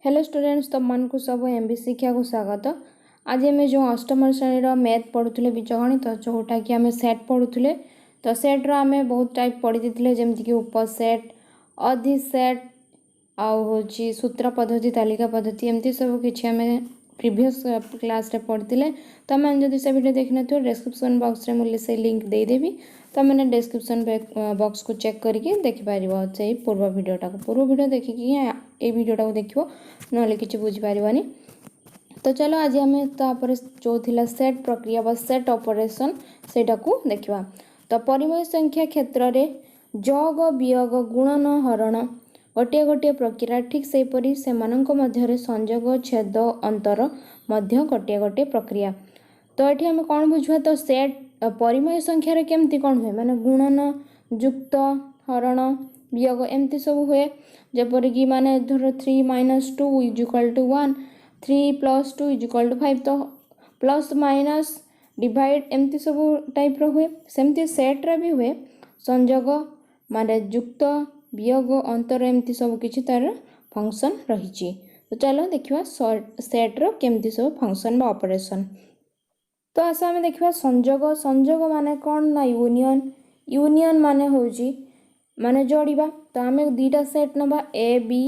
Hello students, तुम मन को सब एमबी शिक्षा को स्वागत। आज आम जो अष्टम श्रेणी मैथ पढ़ुले बीजगणित जोटा कि आम सेट पढ़ुले। तो सेट्र आम बहुत टाइप पढ़ी थे जमीक उपसेट, अधिसेट, आउ सूत्र पद्धति, तालिका पद्धति, एमती सब किसी आम प्रीवियस क्लास रे पढ़ते। तो मैंने जब से वीडियो देखना थो डिस्क्रिप्शन बॉक्स रे मुझे से लिंक देदेवी, तो मैंने डिस्क्रिप्शन बॉक्स को चेक करके देखिपार से पूर्व वीडियोटा को पूर्व वीडियो देखिकी ये वीडियोटा को देखो ना कि बुझीपार। तो चलो आज आम तापर जो थिला सेट प्रक्रिया बा सेट ऑपरेशन सेटा को देखिबा। तो परिमेय संख्या क्षेत्र में जोग वियोग गुणन हरण गोटे गोटे प्रक्रिया ठीक से परी से मानक मध्य संजोग छेद अंतर मध्य गोटे गोटे प्रक्रिया। तो ये आम कौन बुझा तो सेट परिमेय संख्यार केमती कौन हुए माने गुणन युक्त हरण वियोग एमती सब हुए जपरिक माने धर 3 - 2 = 1, 3 + 2 = 5। तो प्लस माइनस डिवाइड एमती सब टाइप रो हुए। सेमती सेट्रे भी हुए संजोग माने युक्त वियोग अंतर एमती सब किछि तार फंक्शन रही। तो चलो देखिबा सेट्र केमती सब फंक्शन बा ऑपरेशन। तो आस आम देखा संजोग संजोग माने कौन ना यूनियन यूनियन माने होजी माने जोड़िबा। तो आम दीटा सेट नबा ए बी।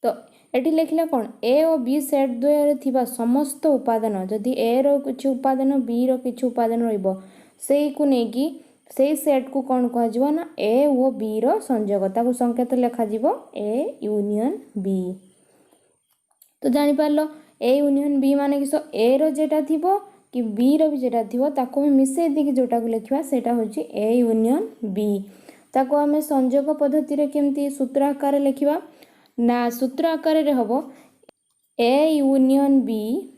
तो एटी लिखले कौन ए और बी सेट द्वय थिबा समस्त उपादान जदि ए रो किछि उपादान बी रो किछि उपादान रहइबो सेई को नेकी सेई सेट को कौन कह जिवो ना ए और बी रो संजोग ताको संकेत लिखा जिवो ए यूनियन बी। तो जानि पारलो ए यूनियन बी माने कि ए रो जेटा थिबो कि बी रो भी जेटा थिबो ताको हम मिसे दिके जोटा को लिखिबा सेटा होची ए यूनियन बी। ताको हमें संजोग पद्धति रे केमती सूत्र आकार लिखिबा ना सूत्र आकार रे हबो A union B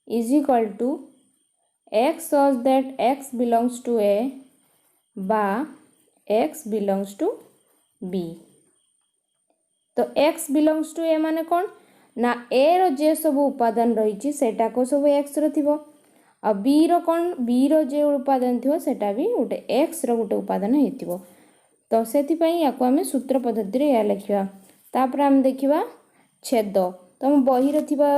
= x such that x belongs to a बा x belongs to b। तो x belongs to a माने कौन ना ए रो जे सब उपादान रही सेटा को सब x रो थिबो आ बी रो कौन बी रो जे उपादान थिबो सेटा भी गोटे x रो गोटे उपादान हेतिबो। तो सेति पई याको हमें सूत्र पद्धति रे या लिखिबा। तापर हम देखिबा छेद। तो हम बही रे थिबा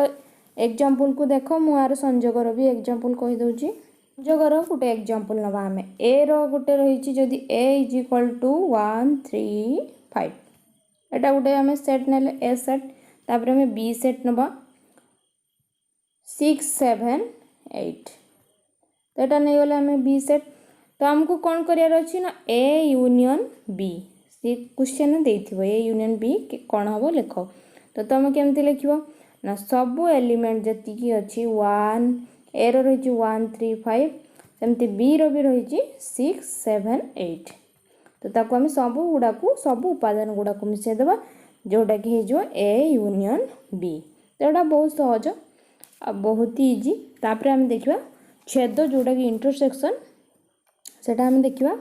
एग्जांपल को देखो मु आर संजोग रो भी एग्जांपल कहि दउची। संजोग रो गोटे एग्जांपल नबा हमें ए रो गोटे रही जदि a = 1 3 5 एटा गोटे हमें सेट नेले ए सेट। तापर हमें बी सेट नबा 6 7 8। तो एटा नहीं गले हमें बी सेट। तो हमको कौन करियार अछि ना ए यूनियन बी से क्वेश्चन देथिबो ए यूनियन बी कौन हबो लिखो। तो तुम केमती लिखिबो ना सब एलिमेंट जति की अछि 1 ए रो रही 1 3 5 सेमती बी रो भी रही 6 7 8। तो ताको हम सब गुडा को सब उपादान गुडा को मिसे देबा जोटा कि जो ए यूनियन बी। तो एटा बहुत सहज आ बहुत इजी। तापर हम देखिबा छेद जोटा कि इंटरसेक्शन सेटा हम देखिबा।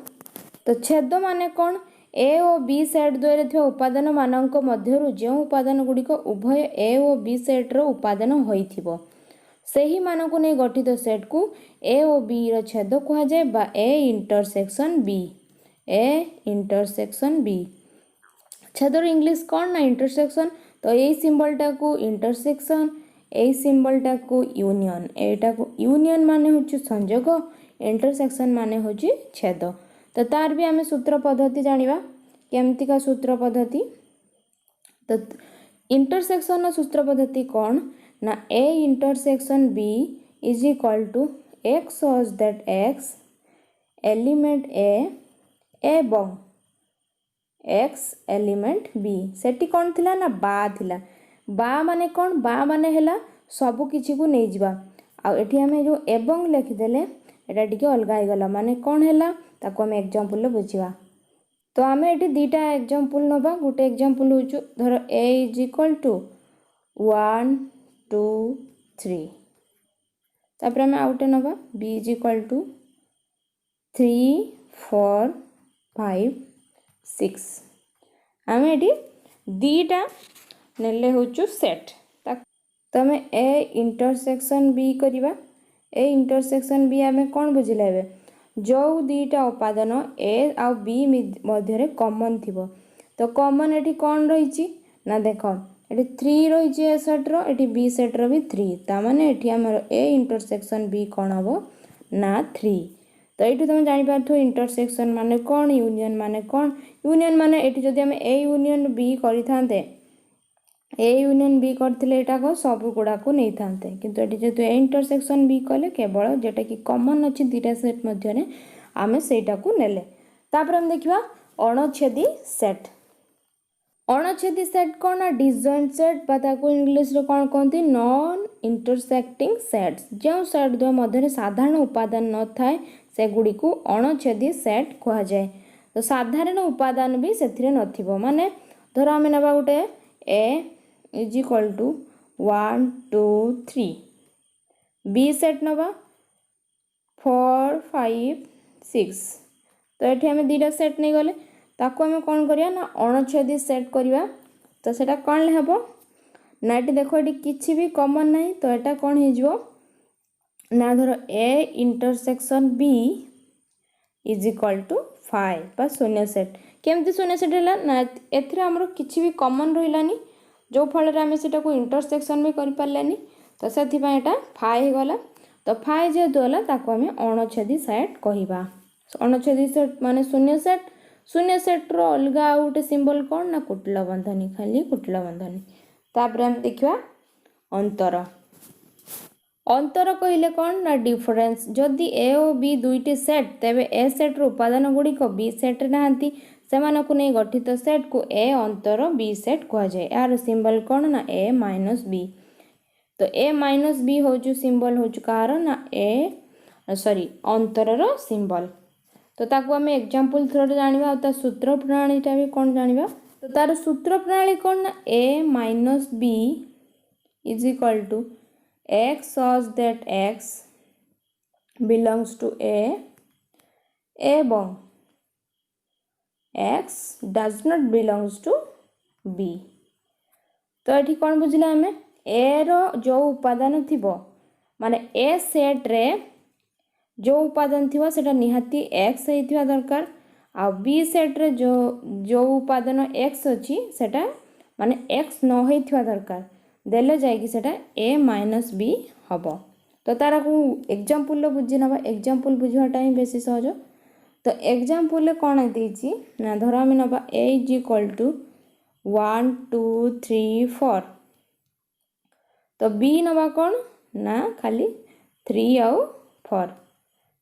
तो छेद माने कौन ए और बी सेट द्वय रे उपादान मानक मध्यरु जो उपादान गुड़िक उभय ए और बी सेट रो उपादान होइथिबो सेही मानक नै गठित सेट को ए और बी रो छेद कहा जाय बा A intersection B. A intersection B छेदर इंग्लिश कौन ना इंटरसेक्शन। तो ए सिंबलटा को इंटरसेक्शन ए सिंबलटा को यूनियन एटा को यूनियन माने होची संजोग इंटरसेक्शन माने होची छेद। तो तार भी आमे सूत्र पद्धति जानिबा केमती का सूत्र पद्धति। तो इंटरसेक्शन सूत्र पद्धति कौन ना A intersection B = x such that x element A एवं x एलिमेंट बी सेटी कौन थिला ना बा थिला। बा माने कौन बा माने हैला सब किछि को नै जिबा आ एठी हमें जो एवं लिखि देले एटा टिके अलगा हो गला माने कौन हैला ताको हम एग्जांपल ले बुझिबा। तो हमें एठी दीटा एग्जांपल नबा गुटे एग्जांपल होचु धर a = 1 2 3। तापर हमें आउटे नबा b = 3 4 5 6। हमें एठी दीटा नेले होचु सेट। तो हमें ए इंटरसेक्शन बी करिबा। ए इंटरसेक्शन बी हमें कौन बुझिले बे जो दीटा उपादान ए आ बी मध्य कॉमन थिबो। तो कॉमन एठी कौन रही ना देख ये 3 रही ए सेट रो ये बी सेट रो भी 3 ताने ये आमर ए इंटरसेक्शन बी कौन हम ना 3। तो ये तुम जापर इंटरसेक्शन माने कौन यूनियन माने कौन यूनियन माने ये जदि आम ए यूनियन बी करते ए यूनियन बी करते यहाँ सब गुड़ा को नहीं था किंतु ये जेहतु ए इंटरसेक्शन बी कले केवल जोटा कि कॉमन अच्छी दुटा सेट मध्य आम सेटा को नेले। तापर हम देखा अणछेदी सेट। अणछेदी सेट कौन ना डिसजॉइंट सेट इंग्लिश रे कौन कहते नॉन इंटरसेक्टिंग सेट्स जो सेट दो मध्य साधारण उपादान न थाए से गुड़ी को अणछेदी सेट कह जाए। तो साधारण उपादान भी से नथिबो माने धर आम ना गोटे A is equal to 1 2 3 B set नवा 4 5 6 तो ये आम दुटा सेट नहीं गले ताको आम कौन करिया ना अणछेदी सेट करिया। तो सेटा कौन हेबो ना ये देखो ये किछि भी कॉमन नहीं तो यहाँ कौन हो ना धर A intersection B is equal to 5 बा शून्य सेट केमती शून्य सेट है ना एथरे हमरो किछि भी कॉमन रहिलानी जो फल आम से इंटरसेक्शन भी कर पार्लानी तो से फाइ गला। तो फाइ जेहेतु है ताको आम अणछेदी सेट कहवा। अणछेदी सेट माने शून्य सेट रो अलग गोटे सिंबल कौन ना कुटिल बंधनी खाली कुटिल बंधनी। तापर हम देखा अंतर। अंतर कहले कौन ना डिफरेंस जदि ए और बी दुईटी सेट तेबे ए सेट रो उपादान गुड़िक बी सेट नहांती सेमानकु नहीं गठित सेट को ए अंतर बी सेट कह जाए। यार सिंबल कौन ना ए माइनस बी। तो ए माइनस बी हो सिंबल हो कार ना ए सॉरी अंतर रो सिंबल। तो ताकू आम एग्जांपल थ्रू जानिबा और सूत्र प्रणालीटा भी कौन जानिबा। तो तार सूत्र प्रणाली कौन ना A minus B is equal to x such that x belongs to A एवं x does not belongs to B. तो ये कौन बुझला आम ए रो जो उपादान थिबो माने ए सेट रे जो उपादान थिबो सेटा निहाती एक्स होइथिबा दरकार आ बी सेट रे जो उपादान एक्स अच्छी सेटा माने एक्स न होइथिबा दरकार देले जायकि सेटा ए माइनस बी हबो। तो तारा को एग्जांपल बुझी नबा एग्जांपल बुझवाटा ही बेसी सहज। तो एग्जांपल कौन देछि ना धर आम नबा ए इज इक्वल टू 1 2 3 4 तो बी नबा कौन ना खाली 3 आउ 4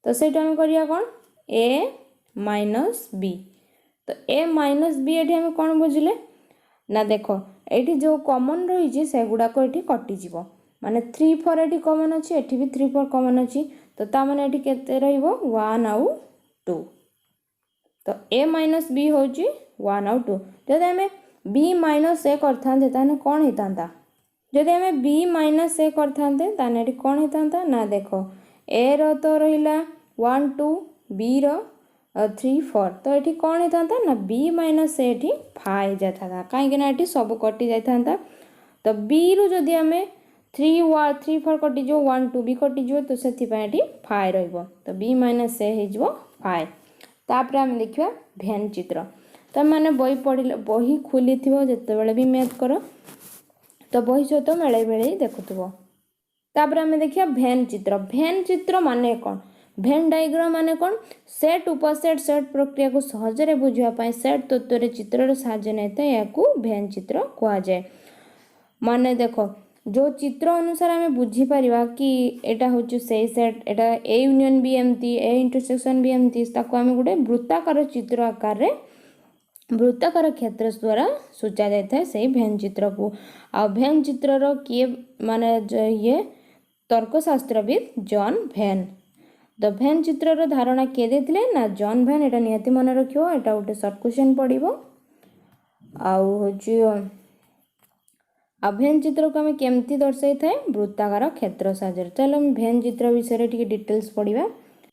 तो सेटा हम करिया कौन ए माइनस बी। तो ए माइनस बी ये आम कौन बुझले ना देख ये जो कॉमन रही से गुड़ाक ये कटिज माने 3 4 ये कॉमन अच्छी एटी भी 3 4 कॉमन अच्छी तो ता माने ये केते रहिबो 1 आउ 2। तो ए माइनस बी हूँ 1 आउ 2 जब आम बी माइनस ए करते ताने कौन होता जब आम बी माइनस ए करते ताने कौन होता ना देख ए रो तो रहिला 1 2 बी रो 3 4 तो ये कौन होता ना बी माइनस ए फाइ जाता कहीं सब कटि जाता। तो बी रु जदि आम 3 4 कटिज 1 2 भी कटिज तो से फाइ रही तो बी माइनस ए हो फाइ। तापर आम देखा भेन चित्र। तो मैंने बही पढ़ बही खोली थी जिते भी मैथ कर तो बही सहित मेले बेले देखुव। तापर आम देखिए भेन चित्र। भेन चित्र माने कौन भेन डायग्राम माने कौन सेट उपसेट सेट प्रक्रिया को सहजरे बुझापी सेट तत्व चित्र साहाय्य नहीं या भेन चित्र कह जाए। माने देख जो चित्र अनुसार आम बुझीपर कि यहाँ हूँ से सेट एटा ए यूनियन भी एमती ए इंटरसेक्शन भी एमती आम गोटे वृत्ताकार चित्र आकार रे वृत्ताकार क्षेत्र द्वारा सूचा जाए से भेन चित्र को। आ भेन चित्र किए माने ये तर्कशास्त्रविद जॉन भेन। तो भेन चित्र धारणा किए देथिले ना जॉन भेन। एटा निहाती मन रखियो एटा गोटे शॉर्ट क्वेश्चन पड़िबो। आ भेन चित्र को आम केमती दर्शाई थाए वृत्ताकार क्षेत्र साहाय्य। चलो हम भेन चित्र विषय टिके डिटेल्स पढ़िबा।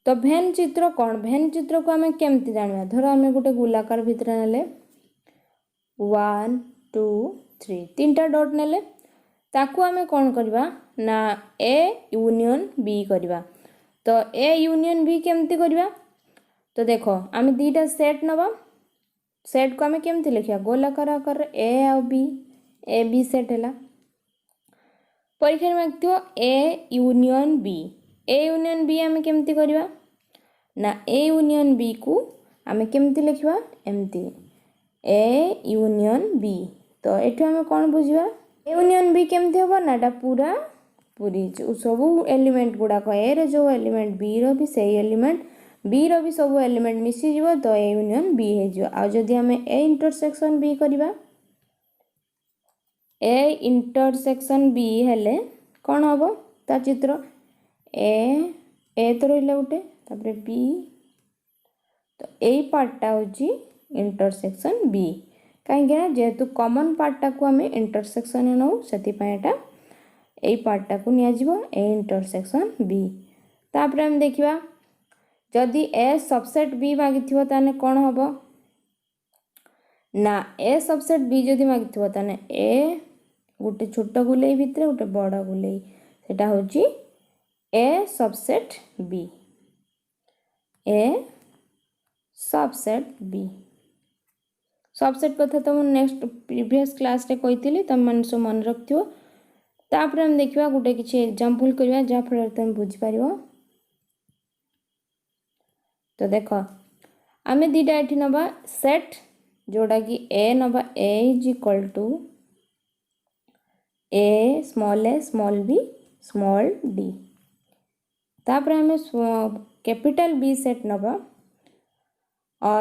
तो भेन चित्र कौन भेन चित्र को आम केमती जानिबा धर आम गोटे गोलाकार भितर नेले 1 2 3 तीनटा डॉट नेले ताकू आम कौन करबा ना ए यूनियन बी करबा। तो ए यूनियन बी केमती करबा तो देख आम दीटा सेट नबा सेट को आम केमती लिखा गोलाकार आकार ए आ बी ए बी सेट है। परीक्षा मागिथिबो A union B. A union B आम केमती करवा ना ए यूनियन बी को आम केमती लिखा एमती ए यूनियन बी। तो ये आम कौन बुझा ए यूनियन बी केमती हम ना पूरा पूरी सब एलिमेंट गुड़ाक ए रे जो एलिमेंट बी रो भी से एलिमेंट बी रो भी सब एलिमेंट मिसी जीवो तो ए यूनियन बी हो। आ जदि आम ए इंटरसेक्शन बी करवा ए इंटरसेक्शन बी हेले कौन हम ता चित्र ए तो रहा गोटे तापर बी तो यही पार्टा हूँ इंटरसेक्शन बी कहीं जेहेतु कॉमन पार्टा को आम इंटरसेक्शन नौ से यही पार्टा को नियाजिबो ए इंटरसेक्शन बी। तापर हम देखिबा जदि ए सबसेट बी मागिथिबो ताने कौन हम ना ए सबसेट बी जदि मागिथिबो ताने ए गोटे छोट गुलेई भितर गोटे बड़ गुलेई सेटा होची ए सबसेट बी ए सबसेट बी। सबसेट कथा तो मैं नेक्स्ट प्रीवियस क्लास रे कही तुम मन सब मन रखियो। तापर हम देखिबा गोटे किछि एग्जांपल करबा जा फल तुम बुझि पारिबो। तो देखो आमे दीटा एठी नबा सेट जोड़ा कि ए नबा A is equal to A small B small D. तापर आमे कैपिटल बी सेट नबा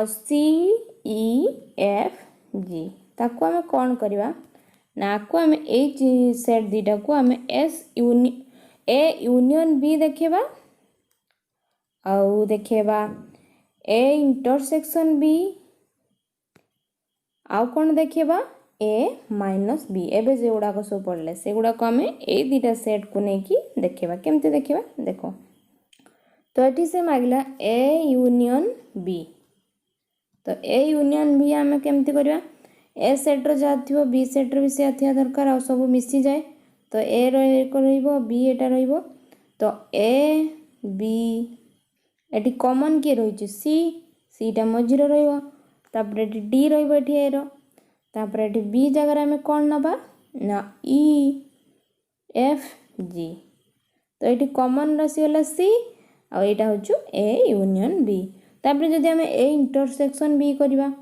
सी ई एफ जी ताको आमे कौन करवा ना को आमे ए सेट दीटा को आमे ए यूनियन बी देखेबा आउ देखेबा ए इंटरसेक्शन बी आउ कौन देखेबा ए माइनस बी। एबे जे गुड़ाक सब पढ़ले से गुड़ाक आमे ए दीटा सेट को नहीं कि देखेबा केमते देखेबा देखो। तो ये से मागिला ए यूनियन बी तो ए यूनियन बी आम केमती करवा ए सेट्र जहाँ थी बी सेट्र भी से थी दरकार आ सब मिसी जाए तो ए बी एटा तो ए बी एटी कॉमन किए रही सीटा मझीर रही डी रही ए तापर ये बी जगह आम कौन नबा ना ई एफ जी तो ये कॉमन रसीगला सी आईटा हूँ ए यूनियन बी। तापर जदि आम ए इंटरसेक्शन बी करवा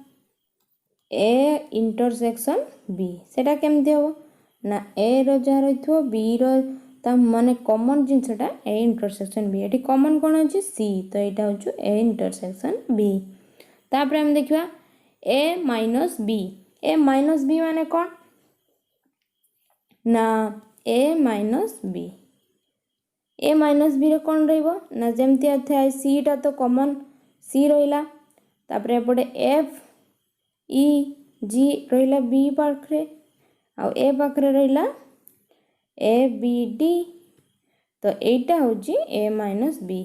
ए इंटरसेक्शन बी सेटा केमती हम ना ए रो जहाँ रही बी रो माने कॉमन जिनसटा ए इंटरसेक्शन बी ये कॉमन कौन अच्छी सी तो यहाँ हूँ ए इंटरसेक्शन बी। तापर हम देखा ए माइनस बी माने कौन ना ए माइनस बी रे कौन रहिबो ना जेमती था सीटा तो कॉमन सी रहिला तापर एपटे एफ ई जी रहिला बी पाखरे आ ए पाखरे रहिला ए बी डी तो एटा होची ए माइनस बी।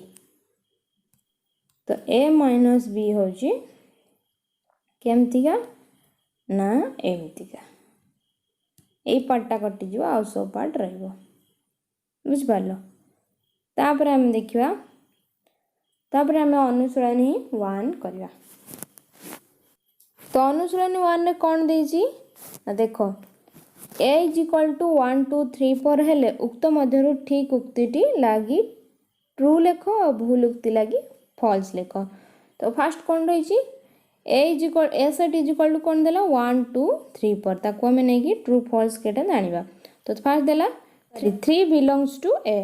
तो ए माइनस बी होची केमतिका ना एमतिका ए पार्टा कटि जो आ सब पार्ट रहिबो बुझ पारलो। तापर हम देखिबा तापर आम अनुशीलनी 1 करवा। तो अनुशीलनी 1 रे कौन देजी देखो ए इज इक्वल टू 1 2 3 4 हेले उक्त मध्यरु ठीक उक्तिटी लगी ट्रू लेख और भूल उक्ति लगी फॉल्स लेख। तो फास्ट कौन रही ए सेट इज इक्वल टू कौन देला 1 2 3 4 ताको हमें नहीं कि ट्रू फॉल्स केटा जानिबा। तो फास्ट देला 3 belongs to A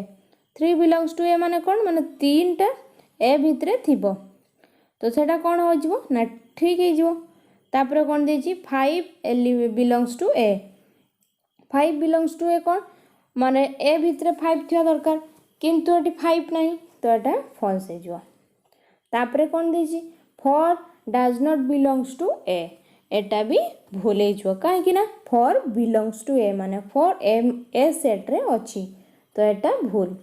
3 belongs to A माने कौन माने 3टा ए भितरे थिबो तो सेटा कौन हो जिवो ना ठीक है जिवो। तापर कौन देछि 5 belongs to A 5 belongs to A कौन माने ए भितरे 5 थिया दरकार किंतु एटी 5 नहीं तो एटा फॉल्स है जिवो। तापर कौन देछि 4 डज नॉट बिलोंग्स टू ए एटा भी भूल हो कहीं कि ना 4 बिलोंग्स टू ए माने 4 ए सेट रे अच्छी तो एटा भूल।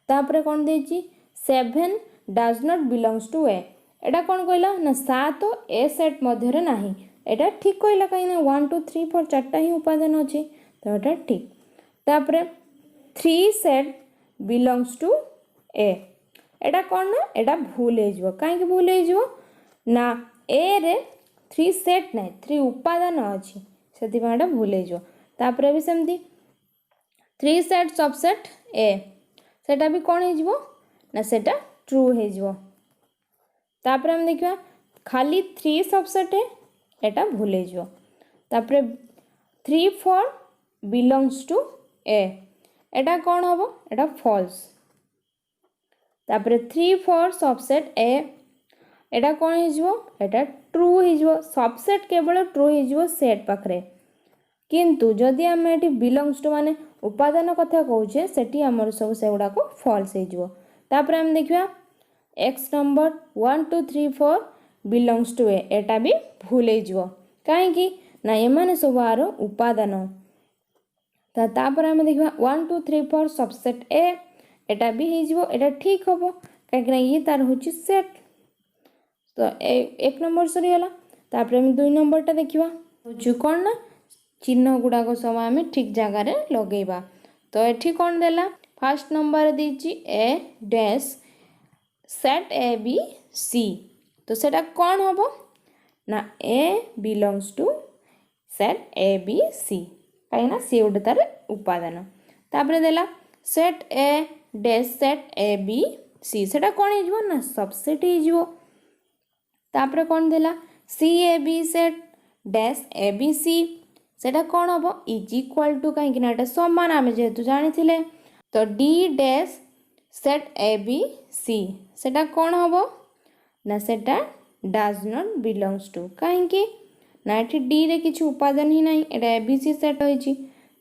तापर कौन देछि 7 डज नॉट बिलोंग्स टू ए एटा कौन कहला ना 7 ए सेट मध्य नहीं एटा ठीक कहला कहीं ना 1 2 3 4 चार्टा ही उपादान अच्छे तो एटा ठीक। तापर 3 सेट बिलोंग्स टू ए एटा कौन ना एटा भूल हो कहीं भूल हो ना ए रे 3 सेट नहीं 3 उपादान अच्छी से भूल हो। तापर भी सेमती 3 सेट सबसेट ए सेटा भी कौन हो ना सेटा ट्रू हो। तापर हम देखिए खाली 3 सबसेट ए एटा भूल हो। तापर 3 4 बिलोंग्स टू ए एटा कौन हम एटा फॉल्स। तापर 3 4 सबसेट ए एटा कौन हो एटा ट्रू हो। सबसेट केवल ट्रू हो सेट पाखरे किंतु जदि आम ये बिलोंग्स टू माने उपादान कथा कहे सेठी आमर सब से गुड़ाक फॉल्स हो। तापर आम देखिए एक्स नंबर 1 2 3 4 बिलोंग्स टू ए एटा भी भूल हो कहीं ना एमाने सब आर उपादान। तापर आम देखिए 1 2 3 4 सबसेट ए एटा भी हो एटा ठीक हम कहीं ये तार हूँ सेट। तो एक नंबर सरीगला। तापर आम 2 नंबरटा देखा हूँ कौन ना चिन्ह गुड़ाक सब आम ठीक जगार लगेगा। तो ये कौन देला फास्ट नंबर देची A dash set A B C. तो सेटा कौन हम ना A belongs to set A B C कहीं सी गोटे तार उपादान। तापर देला set A dash set A B C सेटा कौन हो ना सबसेट हो। तापर कौन देला C A B set dash A B C सेटा कौन हम इज इक्वाल टू कहीं सामान आम जेहेतु जानी तो D dash set A B C सेटा कौन हम ना सेटा डज नॉट बिलोंग्स टू कहीं ना ये डी रे किसी उपादान ही नहीं एटा ए बी सी सेट होइछि।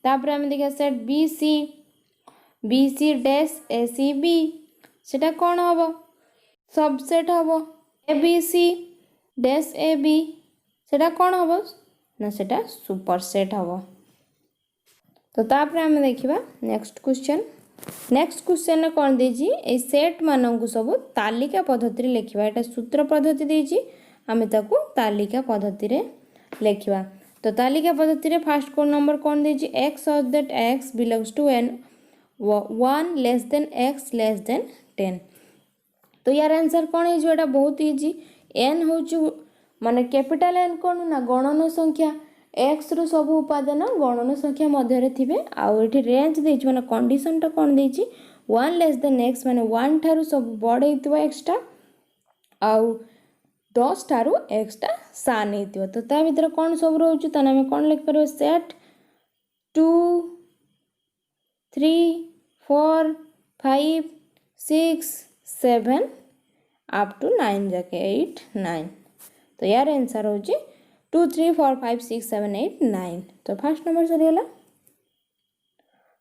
तापर आम देखा set B C dash A C B सेटा कौन हम सबसेट हम A B C dash A B सेटा कौन हम ना सेटा सुपरसेट हम। तो तापर आम देखा नेक्स्ट क्वेश्चन कौन देजी ए सेट मानक सब तालिका पद्धति लिखा एटा सूत्र पद्धति देजी आम ताकू तालिका पद्धति लिखा। तो तालिका पद्धति फास्ट कोड नंबर कौन देजी x such that x belongs to N 1 less than x less than 10। तो यार आंसर कौन है बहुत इजी एन हूँ माने कैपिटल एन कौन ना गणन संख्या एक्स रु सब उपादान गणन संख्या मध्य थे आउ ये रेंज देछि माने कंडीशन टा कौन देछि 1 लेस देन एक्स माने 1 ठारू सब बड़ होइतबो एक्सटा आउ 10 ठारू एक्सटा सान होइतबो। तो ता भीतर कौन सब रहउछु तने हम कौन लिख परबो सेट 2 3 4 5 6 7 अप टू 9 जाके 8 9। तो यार आंसर हो 2 3 4 5 6 7 8 9। तो फर्स्ट नंबर सरीगला।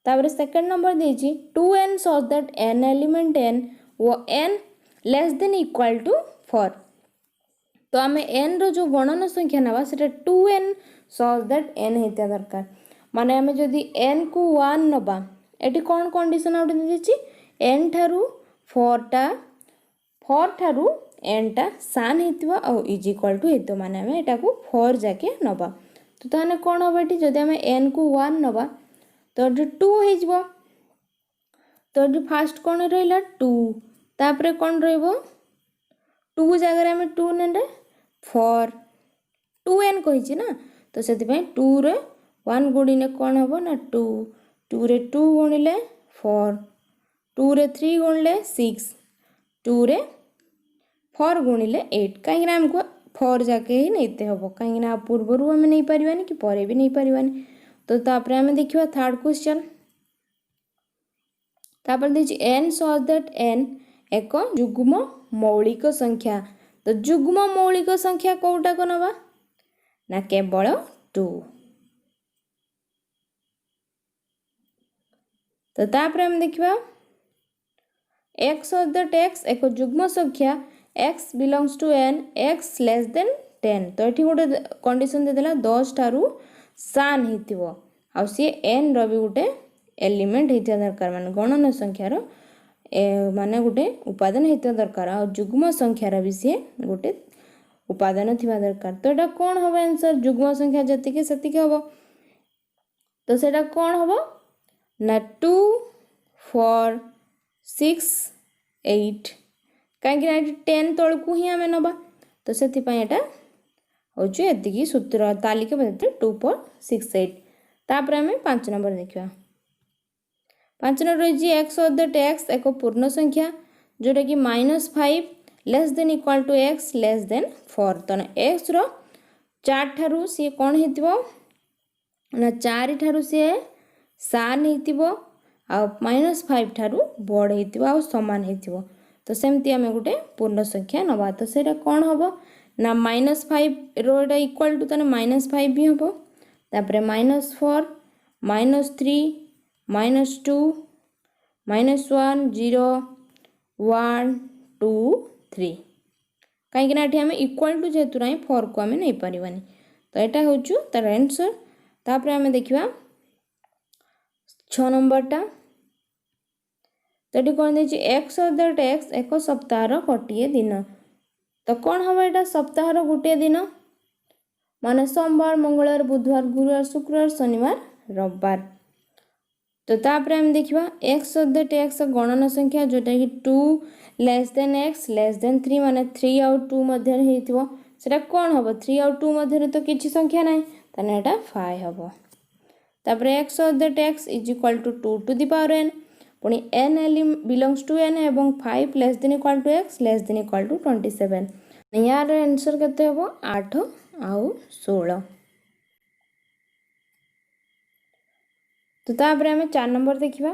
तापर सेकंड नंबर देछि 2n such that n element n वो n less than equal to 4। तो आम n रो जो गणन संख्या नवा सेटा 2n सच दैट n हेता दरकार माने आम जदि n को 1 नबा एटी कौन कंडीशन आउट देछि n ठारू 4 ठारू n टा सान हेतिबा और इज इक्वल टू हेतो माने हम एटा को 4 जाके नबा। तो ताने कौन हम एटी जदि हम n को 1 नबा तो 2 हे जिवो। तो फास्ट कौन रहिला 2 तापर कौन रहइबो 2 जगह हम 2 नेले 4 2n कहिछि ना तो सेति पय 2 रे 1 गुणिले कौन हबो ना 2 2 रे 2 गुणिले 4 2 रे 3 गुणिले 6 2 रे 4 गुणिले 8 कहीं आमको 4 जाके ही नहीं हम कहीं पूर्वर आम नहीं पारानी कि पर भी नहीं पारानी। तो तापर आम देखा थर्ड क्वेश्चन तापर देखिए n सच दैट n एक जुग्म मौलिक संख्या। तो जुग्म मौलिक संख्या कौटा को नवा ना केवल 2। तो तापर आम देखा x सच दैट x एक जुग्म संख्या x belongs to n x less than 10। तो ये गोटे कंडीशन देदेला 10 ठारू सान होइतिबो आ सी n रो भी गोटे एलिमेंट होइता दरकार माने गणन संख्यार माने गोटे उपादान होइता दरकार आ जुग्म संख्यार भी सी गोटे उपादान थिबा दरकार। तो एटा कोन होबो आंसर जुग्म संख्या जतिके सेतिके होबो। तो सेटा कोन होबो ना 2 4 6 8 कहीं 10 तल को ही आम नवा। तो से हूँ एति सूत्र तालिका 2 4 6 8। तापर आम 5 नंबर देखा 5 नंबर रही एक्स अदर एक्स एक पूर्ण संख्या जोटा कि -5 less than equal to X less than 4 तेना एक्स रो 4 ठारू सी कौन होइतिबो ना 4 ठारू सी सान होइतिबो आ -5 ठारू बड़ होइतिबो आ समान होइतिबो तो सेमती आम गोटे पूर्ण संख्या नवा तो सेटा कौन हम ना -5 रोटा इक्वाल टू तेना -5 भी हम तापर -4 -3 -2 -1 0 1 2 3 कहीं आम इक्वाल टू जेहेतु ना 4 को आम नहीं पारानी तो यहाँ हूँ तार आंसर तापर आम देखा 6 नंबरटा तो ये कौन देखिए एक्स अदर एक्स एक सप्ताह गोटे दिन तो कौन हम यहाँ सप्ताह गोटे दिन माने सोमवार मंगलवार बुधवार गुरुवार शुक्रवार शनिवार रविवार तो तापर हम देखा एक्स अदर एक्स गणन संख्या जोटा कि 2 less than x less then 3 माने 3 आउ 2 मध्य हेतिबो सेटा कोन हबो 3 आउ 2 मध्य तो किछि संख्या नै तने एटा 5 हबो तापर X other X is equal to 2 to the power n पुनी n बिलोंग्स टू n एवं 5 less than equal to X less than equal to 27 यार आंसर केते हबो 8 आउ 16 तो तापर आम 4 नंबर देखा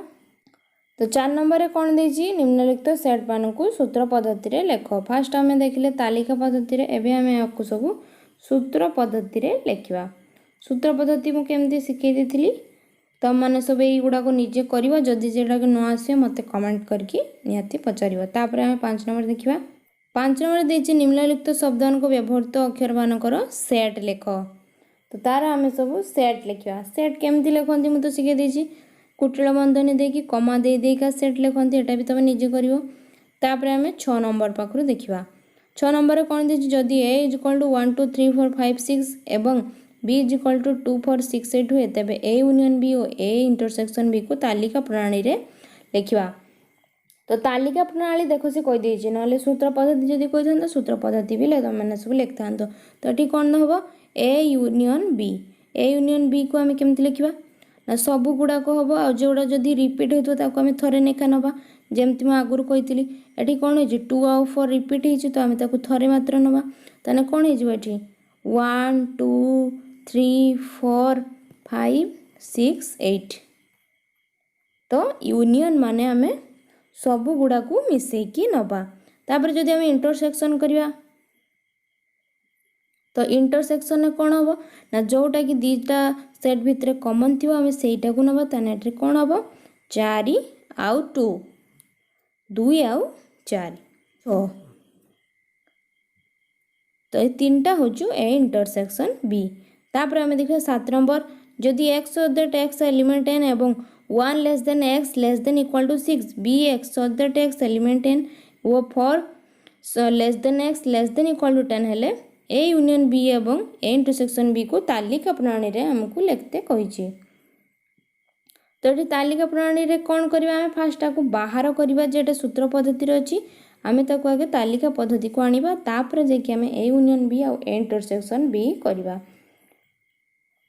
तो 4 नंबर रे कौन देजी निम्नलिखित सेट मान को सूत्र पद्धति रे लेख फास्ट आम देखिले तालिका पद्धति रे एबे आम आपको सब सूत्र पद्धति रे लेखिबा सूत्र पद्धति मु केमती सिखै देथिली तम माने सब एई गुडा को निजे करिवो जदी जेडा के न आसे मते कमेंट करके निहाती पचारिवो तापर आम 5 नंबर देखिबा 5 नंबर देजी निम्नलिखित शब्दान को व्यवहृत अक्षर मानकर सेट लेख तो तार आम सब सेट लिखा सेट केमती लिखती मुझे शिखे देती कुटिल बंधनी देकी कमा देका सेट लिखती एटा भी तुम निजे कर आम 6 नंबर पाखु देखा 6 नंबर कौन देखिए जदि ए इज इक्वल टू 1 2 3 4 5 6 एवं बी इज इक्वल टू 2 4 6 8 हुए तेज ए यूनियन बी और ए इंटरसेक्शन बी को तालिका प्रणाली रे लिखा तो तालिका प्रणाली देखो से कहीदे ना सूत्र पद्धति जब कही था सूत्र पद्धति भी तुमने सब लिख था तो ये कौन हम ए यूनियन बी को आम केमती लिखा ना सबू गुड़ाक हम आ जोड़ा जदि रिपीट होता आम थे नेखा नवा जमती मुझे आगुरी कही ये कौन हो 2 आउ 4 रिपीट हो तो आम थे मात्र नवा ताने कौन हो 1 2 3 4 5 6 8 तो यूनियन माने आम सबू गुड़ा को मिसेकी नवा तापर जदि आम इंटरसेक्शन करवा तो इंटरसेक्शन में कौन हम ना जोटा कि दीटा सेट भितर कमन थी आम से नवा ताने कौन हम 4 आउ 2 2 आउ 4 6 तो ये तीनटा हूँ ए इंटरसेक्शन बी तापर आम देखा 7 नंबर जदि x other x element N एवं 1 less than x less than equal to 6 B x other x element N वो 4 less than x less than equal to 10 हेले ए यूनियन बी एवं ए इंटरसेक्शन बी को तालिका प्रणाली रे हमको लिखते कही तो ये तालिका प्रणाली रे कौन करवा आम फास्ट को बाहर करवा जेटा सूत्र पद्धति रे अछि आम ताको आगे तालिका पद्धति को आनिबा तापर जेकि आम ए यूनियन बी और ए इंटरसेक्शन बी करवा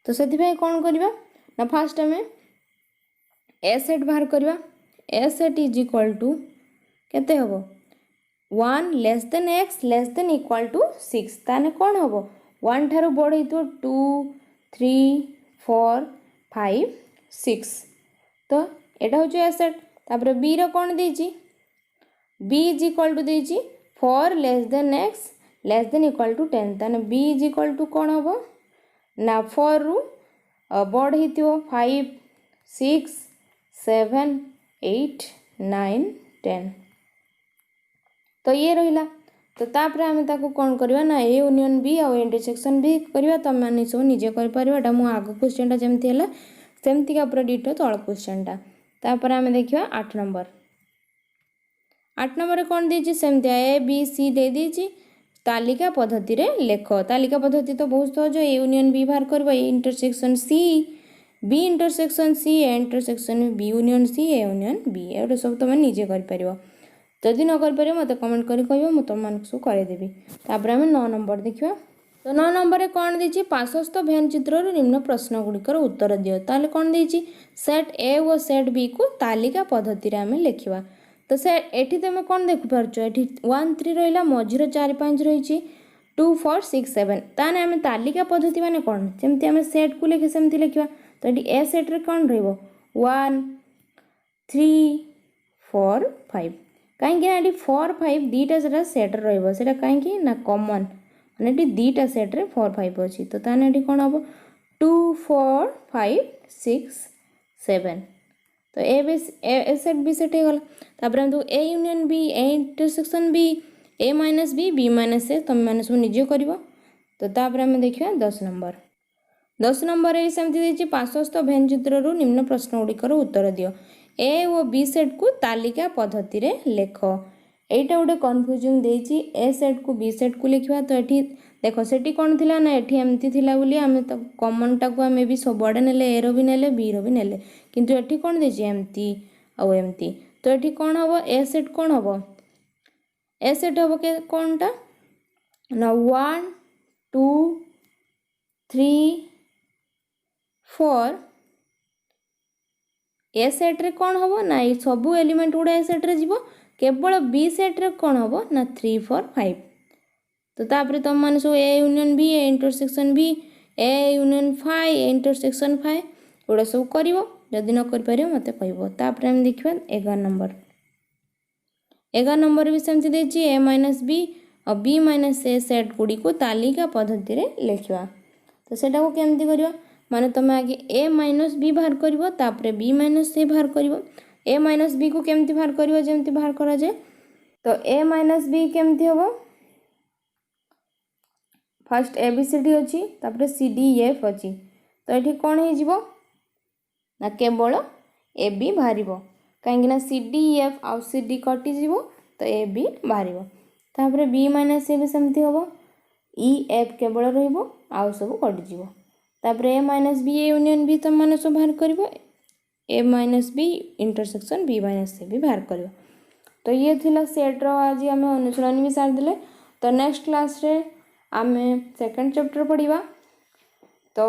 तो से कौन करवा ना फास्ट आम ए सेट बाहर करवा A set is equal to केते हबो 1 less than x less than equal to 6 ताने कौन हम 1 ठारू बड़ हो 2 3 4 5 6 तो यहाँ हूँ ए सेट तापर बी रो कौन देजी बी इज इक्वल टू देजी 4 less than x less than equal to 10 ताने बी इज इक्वल टू कौन हम ना 4 रु बड़ हो 5 6 7 8 9 10 तो ये रहा तो तापर आम ताको कौन करवा ना ए यूनियन बी आ इंटरसेक्शन बी करवा तुम मैंने सब निजे कर मु आग क्वेश्चन जमती है सेमती का पूरा डिटो तल क्वेश्चनटा तापर आम देखा 8 नंबर 8 नंबर कौन देती सेमती ए बी सी दे दीजिए तालिका पद्धति रे लेख तालिका पद्धति तो बहुत सहज ए यूनियन बी बाहर कर intersection C B intersection C A intersection B union C A union B एटा सब तुम निजे कर जदि न कर मत कमेंट कर कह तुम सब करदेवी तापर आम 9 नंबर देखा तो 9 नंबर रे कौन देछि पार्श्वस्थ भेन चित्रर निम्न प्रश्न गुड़िकर उत्तर दियो ताले कौन देछि सेट ए व सेट बी को तालिका पद्धति रे आमे लिखिबा। तो से एठी तुम कौन देख पारछो एठी 1 3 रहिला मझिर 4 5 रहिछि 2 4 6 7 ताने आमे तालिका पद्धति माने कौन जेमति आमे सेट को लिखे सेमति लिखिबा। तो एठी ए सेट रे कौन रहइबो 1 3 4 5 कहीं एठी 4 5 दीटा सेटा सेट रहइबो सेटा कहीं ना कॉमन माने एठी दीटा सेट रे 4 5 अछि। तो ताने एठी कौन हबो 2 4 5 6 7 तो ए सेट बी सेट हो गला। तापर हम A union B A intersection B A minus B minus A तुम मैंने सब निजे कर। तो तापर हम देखिए 10 नंबर ये सेमती देछि पार्श्वस्थ भेन चित्ररु निम्न प्रश्न गुड़िकर उत्तर दियो ए और बी सेट को तालिका पद्धति रे लेख। एटा गोटे कन्फ्यूजिंग देछि ए सेट को बी सेट को लिखिबा। तो एठी देखो सेठी कौन थिला ना एठी एमती थिला बोली आमे तो कॉमन टा को आमे भी सब बडे नेले ए रो भी नेले बी रो भी नेले किंतु एठी कौन देछि एमती और एमती। तो एठी कौन हबो ए सेट कौन हबो ए सेट हबो के कोनटा ना 1 2 3 4 ए सेट रे कौन हबो ना ये सब एलिमेंट गुडा ए सेट रे जीवो केवल बी सेट रे कौन हबो ना 3 4 5। तो तापर तुम माने सब A union B A intersection B A union 5 A intersection 5 ओडा सब करिवो जदि न कर परियो मते कहबो। तापर हम देखिबा 11 नंबर भी सेमति देछि ए माइनस बी और बी माइनस ए सेट गुडी को तालिका पद्धति रे लिखिबा। तो सेटा को केमति करियो माने तुम आगे ए माइनस बी बाहर करिवो तापर बी माइनस ए बाहर करिवो। ए माइनस बी को केमति बाहर करिवो जेमति बाहर करा जाय। तो ए माइनस बी केमति होबो first A B C D अछि तापर सी डी एफ अछि। तो एठी कोन हे जिवो ना केवल ए बी बाहरिबो कहीं ना सी डी एफ आउ सी डी कटि जीवो तो ए बी बाहरिबो। तापर बी माइनस ए भी सेमति होबो ई एफ केवल रहिबो आउ सब कटि जीवो। तापर A minus B A union B तुम माने सब बाहर करिवो A minus B intersection B minus A भी बाहर करिवो। तो ये थिला सेट रो आज आमे अनुसरण भी सार देले। तो नेक्स्ट क्लास रे आमे सेकंड चैप्टर पढ़िबा। तो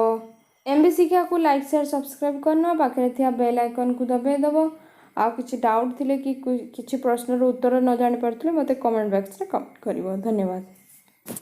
एमबी शिक्षा को लाइक शेयर सब्सक्राइब करना पाखे थिया बेल आइकन को दबाई दबो। आ किछि डाउट थिले कि किछि प्रश्नर उत्तर न जानि परथले मते कमेंट बॉक्स रे कमेंट करिवो। धन्यवाद।